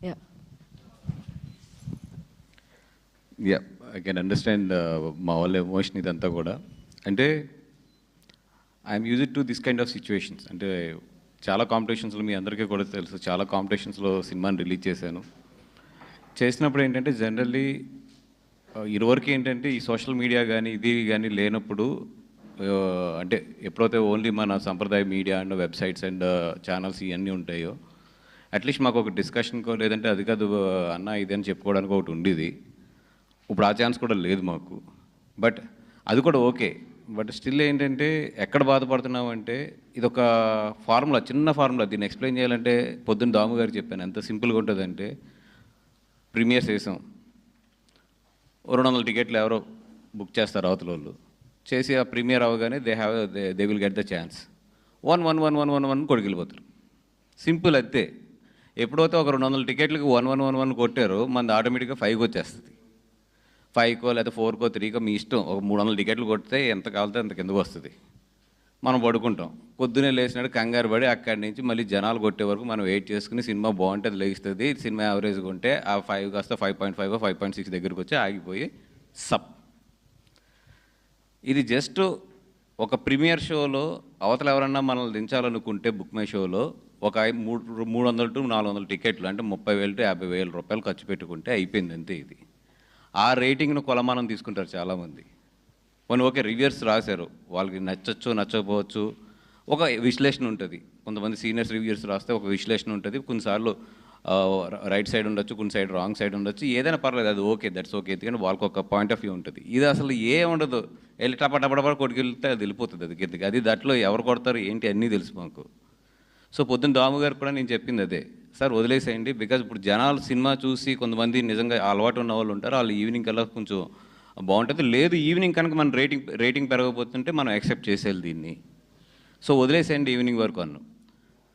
Yeah. Yeah, I can understand మా వాళ్ళ emotion ఇదంతా కూడా. అంటే I'm used to this kind of situations. అంటే చాలా కాంపిటీషన్స్లో మీ అందరికీ కూడా తెలుసు, చాలా కాంపిటీషన్స్లో సినిమాని రిలీజ్ చేశాను. చేసినప్పుడు ఏంటంటే జనరల్లీ ఇదివరకు ఏంటంటే ఈ సోషల్ మీడియా కానీ ఇది కానీ లేనప్పుడు అంటే ఎప్పుడైతే ఓన్లీ మన సంప్రదాయ media and websites and channels ఇవన్నీ ఉంటాయో అట్లీస్ట్ మాకు ఒక డిస్కషన్కో లేదంటే అది కాదు అన్న ఇది అని చెప్పుకోవడానికి ఒకటి ఉండేది. ఇప్పుడు ఆ ఛాన్స్ కూడా లేదు మాకు. బట్ అది కూడా ఓకే. బట్ స్టిల్ ఏంటంటే ఎక్కడ బాధపడుతున్నామంటే ఇది ఒక ఫార్ములా, చిన్న ఫార్ములా. దీన్ని ఎక్స్ప్లెయిన్ చేయాలంటే పొద్దున్న దాము గారు చెప్పాను ఎంత సింపుల్గా ఉంటుందంటే, ప్రీమియర్స్ వేసాం, 200 టికెట్లు ఎవరో బుక్ చేస్తారు అవతల వాళ్ళు చేసి ఆ ప్రీమియర్ అవ్వగానే they will get the chance. 1 కొడుకెళ్ళిపోతారు. సింపుల్ అంతే. ఎప్పుడైతే ఒక 200 టికెట్లకి 1 కొట్టారో మనది ఆటోమేటిక్గా 5కి వచ్చేస్తుంది. 5కో లేదా 4కో 3కో మీ ఇష్టం. ఒక 300 టికెట్లు కొడితే ఎంత కావాలితే అంత కిందకు వస్తుంది. మనం పడుకుంటాం. పొద్దున్నే లేచినాడు కంగారు పడి అక్కడి నుంచి మళ్ళీ జనాలు కొట్టే వరకు మనం వెయిట్ చేసుకుని సినిమా బాగుంటే అది లేస్తుంది. సినిమా యావరేజ్గా ఉంటే ఆ 5 కాస్త 5.5 5.6 దగ్గరికి వచ్చి ఆగిపోయి సప్. ఇది జస్ట్ ఒక ప్రీమియర్ షోలో అవతల ఎవరన్నా మనల్ని దించాలనుకుంటే బుక్ మై షోలో ఒక 300 to 400 టికెట్లు అంటే 30,000 to 50,000 రూపాయలు ఖర్చు పెట్టుకుంటే అయిపోయింది అంతే. ఇది ఆ రేటింగ్ను కొలమానం తీసుకుంటారు చాలామంది. కొన్ని ఓకే రివ్యూర్స్ రాశారు, వాళ్ళకి నచ్చచ్చు నచ్చకపోవచ్చు, ఒక విశ్లేషణ ఉంటుంది. కొంతమంది సీనియర్స్ రివ్యూర్స్ రాస్తే ఒక విశ్లేషణ ఉంటుంది. కొన్నిసార్లు రైట్ సైడ్ ఉండొచ్చు, కొన్ని సైడ్ రాంగ్ సైడ్ ఉండొచ్చు, ఏదైనా పర్లేదు, అది ఓకే, దట్స్ ఓకే. ఎందుకంటే వాళ్ళకి ఒక పాయింట్ ఆఫ్ వ్యూ ఉంటుంది. ఇది అసలు ఉండదు, వెళ్ళి టపటపడపడ కొట్టుకెళ్తే అది వెళ్ళిపోతుంది అది కిందకి. అది దాంట్లో ఎవరు కొడతారు ఏంటి అన్నీ తెలుసు మాకు. సో పొద్దున్న దాము గారు కూడా నేను చెప్పింది అదే, సార్ వదిలేసేయండి. బికాజ్ ఇప్పుడు జనాలు సినిమా చూసి కొంతమంది నిజంగా అలవాటు ఉన్న వాళ్ళు ఉంటారు, వాళ్ళు ఈవినింగ్ కల్లా కొంచెం బాగుంటుంది. లేదు ఈవినింగ్ కనుక మన రేటింగ్ పెరగబోతుంటే మనం యాక్సెప్ట్ చేసేయాలి దీన్ని. సో వదిలేసేయండి ఈవినింగ్ వరకు అన్ను.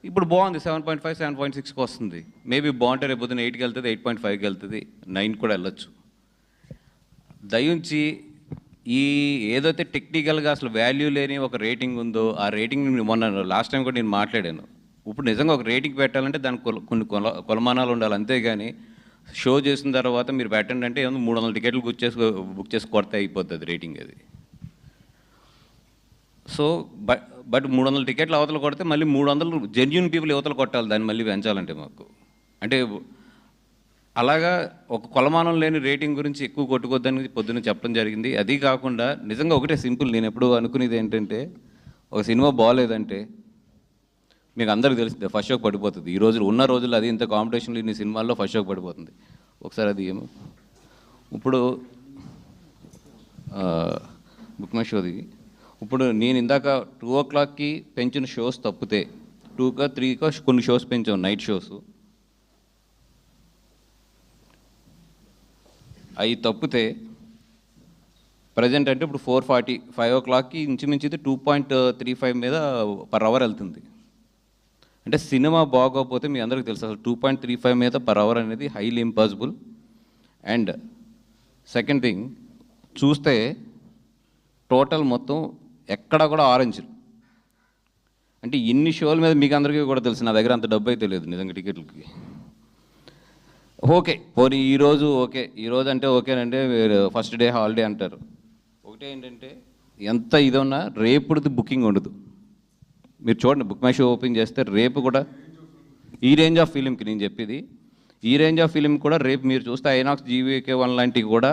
ఇప్పుడు బాగుంది, 7.5 7.6కి వస్తుంది. మేబీ బాగుంటే రేపు పొద్దున్న 8కి వెళ్తుంది, 8.5కి వెళ్తుంది, 9 కూడా వెళ్ళొచ్చు. దయించి ఈ ఏదైతే టెక్నికల్గా అసలు వాల్యూ లేని ఒక రేటింగ్ ఉందో ఆ రేటింగ్ మొన్న లాస్ట్ టైం కూడా నేను మాట్లాడాను. ఇప్పుడు నిజంగా ఒక రేటింగ్ పెట్టాలంటే దానికి కొన్ని కొలమానాలు ఉండాలి. అంతేగాని షో చేసిన తర్వాత మీరు పెట్టండి అంటే ఏమో 300 టికెట్లు బుక్ చేసి కొడితే అయిపోతుంది రేటింగ్ అది. సో బట్ 300 టికెట్లు అవతల కొడితే మళ్ళీ 300 జెన్యూన్ పీపుల్ యువతలు కొట్టాలి దాన్ని మళ్ళీ పెంచాలంటే మాకు. అంటే అలాగా ఒక కొలమానం లేని రేటింగ్ గురించి ఎక్కువ కొట్టుకోద్దని పొద్దున్న చెప్పడం జరిగింది. అది కాకుండా నిజంగా ఒకటే సింపుల్, నేను ఎప్పుడు అనుకునేది ఏంటంటే, ఒక సినిమా బాగోలేదంటే మీకు అందరికీ తెలిసిందే ఫస్ట్ షోకి పడిపోతుంది. ఈ రోజులు ఉన్న రోజుల్లో అది ఇంత కాంపిటీషన్లు ఇన్ని సినిమాల్లో ఫస్ట్ షోకి పడిపోతుంది. ఒకసారి అది ఏమో ఇప్పుడు బుక్ మై షోది ఇప్పుడు నేను ఇందాక 2 o'clockకి పెంచిన షోస్ తప్పితే 2కో 3కో కొన్ని షోస్ పెంచాం, నైట్ షోస్. అవి తప్పితే ప్రజెంట్ అంటే ఇప్పుడు 4:40 5 o'clockకి ఇంచుమించు ఇది 2.35 మీద పర్ అవర్ వెళ్తుంది. అంటే సినిమా బాగోకపోతే మీ అందరికీ తెలుసు అసలు 2.35 మీద పర్ అవర్ అనేది highly impossible. And second thing చూస్తే టోటల్ మొత్తం ఎక్కడ కూడా ఆరెంజ్. అంటే ఇన్ని షోల మీద మీకు అందరికీ కూడా తెలుసు, నా దగ్గర అంత డబ్బు అయితే లేదు నిజంగా టికెట్లకి. ఓకే పోనీ ఈరోజు ఓకే, ఈరోజు అంటే ఓకేనంటే ఫస్ట్ డే హాలిడే అంటారు. ఒకటే ఏంటంటే ఎంత ఇది ఉన్నా రేపుది బుకింగ్ ఉండదు. మీరు చూడండి బుక్ మై షో ఓపెన్ చేస్తే రేపు కూడా ఈ రేంజ్ ఆఫ్ ఫిలింకి నేను చెప్పేది, ఈ రేంజ్ ఆఫ్ ఫిలిం కూడా రేపు మీరు చూస్తే ఐనాక్స్ GVK1 లాంటివి కూడా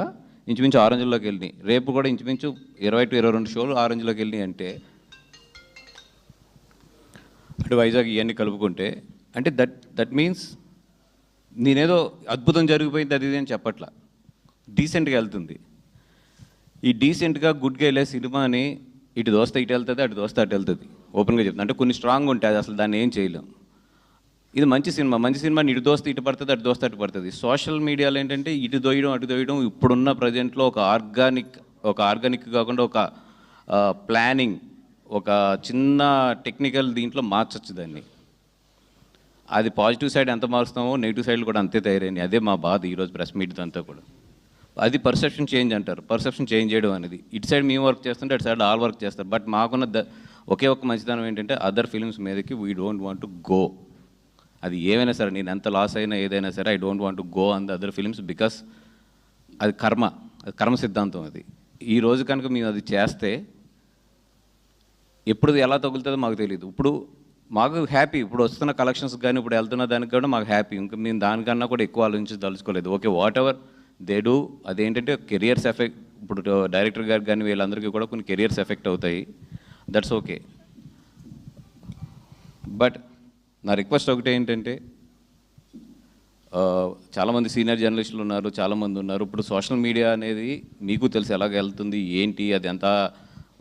ఇంచుమించు ఆరెంజ్లోకి వెళ్ళినాయి. రేపు కూడా ఇంచుమించు 20 to 22 షోలు ఆరెంజ్లోకి వెళ్ళినాయి. అంటే అటు వైజాగ్ ఇవన్నీ కలుపుకుంటే అంటే దట్ మీన్స్ నేనేదో అద్భుతం జరిగిపోయింది అది ఇది అని చెప్పట్లా, డీసెంట్గా వెళ్తుంది. ఈ డీసెంట్గా గుడ్గా వెళ్ళే సినిమాని ఇటు దోస్తే ఇటు వెళ్తుంది, అటు దోస్తే అటు వెళ్తుంది. ఓపెన్గా చెప్తుంది. అంటే కొన్ని స్ట్రాంగ్ ఉంటాయి, అది అసలు దాన్ని ఏం చేయలేం. ఇది మంచి సినిమాని ఇటు దోస్తే ఇటు పడుతుంది, అటు దోస్తే అటు పడుతుంది. సోషల్ మీడియాలో ఏంటంటే ఇటు దోయడం అటు దోయడం ఇప్పుడున్న ప్రజెంట్లో ఒక ఆర్గానిక్ కాకుండా ఒక ప్లానింగ్, ఒక చిన్న టెక్నికల్ దీంట్లో మార్చచ్చు దాన్ని. అది పాజిటివ్ సైడ్ ఎంత మారుస్తామో నెగిటివ్ సైడ్లు కూడా అంతే తయారైంది. అదే మా బాధ ఈరోజు ప్రెస్ మీట్ అంతా కూడా. అది పర్సెప్షన్ చేంజ్ అంటారు. పర్సెప్షన్ చేంజ్ చేయడం అనేది ఇటు సైడ్ మేము వర్క్ చేస్తుంటే అటు సైడ్ ఆల్ వర్క్ చేస్తారు. బట్ మాకున్న ఒకే ఒక్క మంచిదనం ఏంటంటే అదర్ ఫిలిమ్స్ మీదకి we don't want to go. అది ఏమైనా సరే, నేను ఎంత లాస్ అయినా ఏదైనా సరే, I don't want to go on the other films because అది కర్మ సిద్ధాంతం. అది ఈ రోజు కనుక మేము అది చేస్తే ఎప్పుడు ఎలా తగులుతుందో మాకు తెలియదు. ఇప్పుడు మాకు హ్యాపీ, ఇప్పుడు వస్తున్న కలెక్షన్స్ కానీ ఇప్పుడు వెళ్తున్న దానికి కూడా మాకు హ్యాపీ. ఇంకా మేము దానికన్నా కూడా ఎక్కువ ఆలోచించదలుచుకోలేదు. Okay, whatever they do, అదేంటంటే కెరియర్స్ ఎఫెక్ట్, ఇప్పుడు డైరెక్టర్ గారు కానీ వీళ్ళందరికీ కూడా కొన్ని కెరియర్స్ ఎఫెక్ట్ అవుతాయి, దట్స్ ఓకే. బట్ నా రిక్వెస్ట్ ఒకటే ఏంటంటే, చాలామంది సీనియర్ జర్నలిస్టులు ఉన్నారు, చాలామంది ఉన్నారు. ఇప్పుడు సోషల్ మీడియా అనేది మీకు తెలుసు ఎలాగ వెళ్తుంది ఏంటి, అది అంతా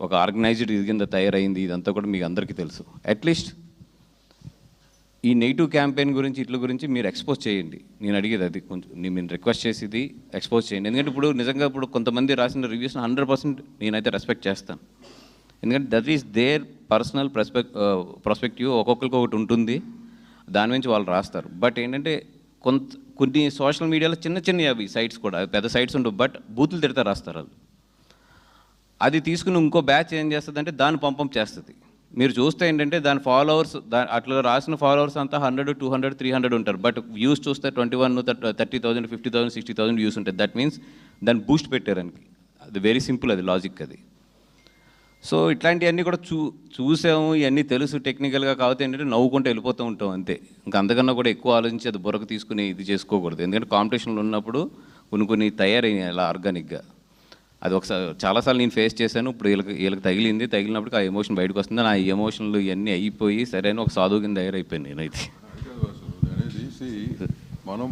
ఒక ఆర్గనైజ్డ్ ఇది కింద తయారైంది, ఇదంతా కూడా మీకు అందరికీ తెలుసు. అట్లీస్ట్ ఈ నెగిటివ్ క్యాంపెయిన్ గురించి ఇట్ల గురించి మీరు ఎక్స్పోజ్ చేయండి. నేను అడిగేది అది, కొంచెం నేను రిక్వెస్ట్ చేసేది ఎక్స్పోజ్ చేయండి. ఎందుకంటే ఇప్పుడు నిజంగా ఇప్పుడు కొంతమంది రాసిన రివ్యూస్ని 100% నేనైతే రెస్పెక్ట్ చేస్తాను. ఎందుకంటే that is there personal perspective, ఒక్కొక్కరికి ఒకటి ఉంటుంది, దాని నుంచి వాళ్ళు రాస్తారు. బట్ ఏంటంటే కొన్ని సోషల్ మీడియాలో చిన్న అవి సైట్స్ కూడా, పెద్ద సైట్స్ ఉండవు, బట్ బూతులు తిడతా రాస్తారు వాళ్ళు. అది తీసుకుని ఇంకో బ్యాచ్ ఏం చేస్తుందంటే దాన్ని పంపం చేస్తుంది. మీరు చూస్తే ఏంటంటే దాని ఫాలోవర్స్, అట్లా రాసిన ఫాలోవర్స్ అంతా 100, 200, 300 ఉంటారు. బట్ వ్యూస్ చూస్తే 21, 30,000, 50,000, 60,000 వ్యూస్ ఉంటాయి. దట్ మీన్స్ దాన్ని బూస్ట్ పెట్టారనికి. అది వెరీ సింపుల్, అది లాజిక్ అది. సో ఇట్లాంటివన్నీ కూడా చూసాము, ఇవన్నీ తెలుసు టెక్నికల్గా. కాకపోతే ఏంటంటే నవ్వుకుంటూ వెళ్ళిపోతూ ఉంటాం అంతే. ఇంకా అంతకన్నా కూడా ఎక్కువ ఆలోచించి అది బుర్రకు తీసుకుని ఇది చేసుకోకూడదు. ఎందుకంటే కాంపిటీషన్లో ఉన్నప్పుడు కొన్ని తయారయ్యాయి అలా ఆర్గానిక్గా. అది ఒకసారి చాలాసార్లు నేను ఫేస్ చేశాను. ఇప్పుడు వీళ్ళకి తగిలినప్పుడు ఆ ఎమోషన్ బయటకు వస్తుంది. నా ఎమోషన్లు ఇవన్నీ అయిపోయి సరైన ఒక సాధువు కింద తయారైపోయాను నేనైతే. మనం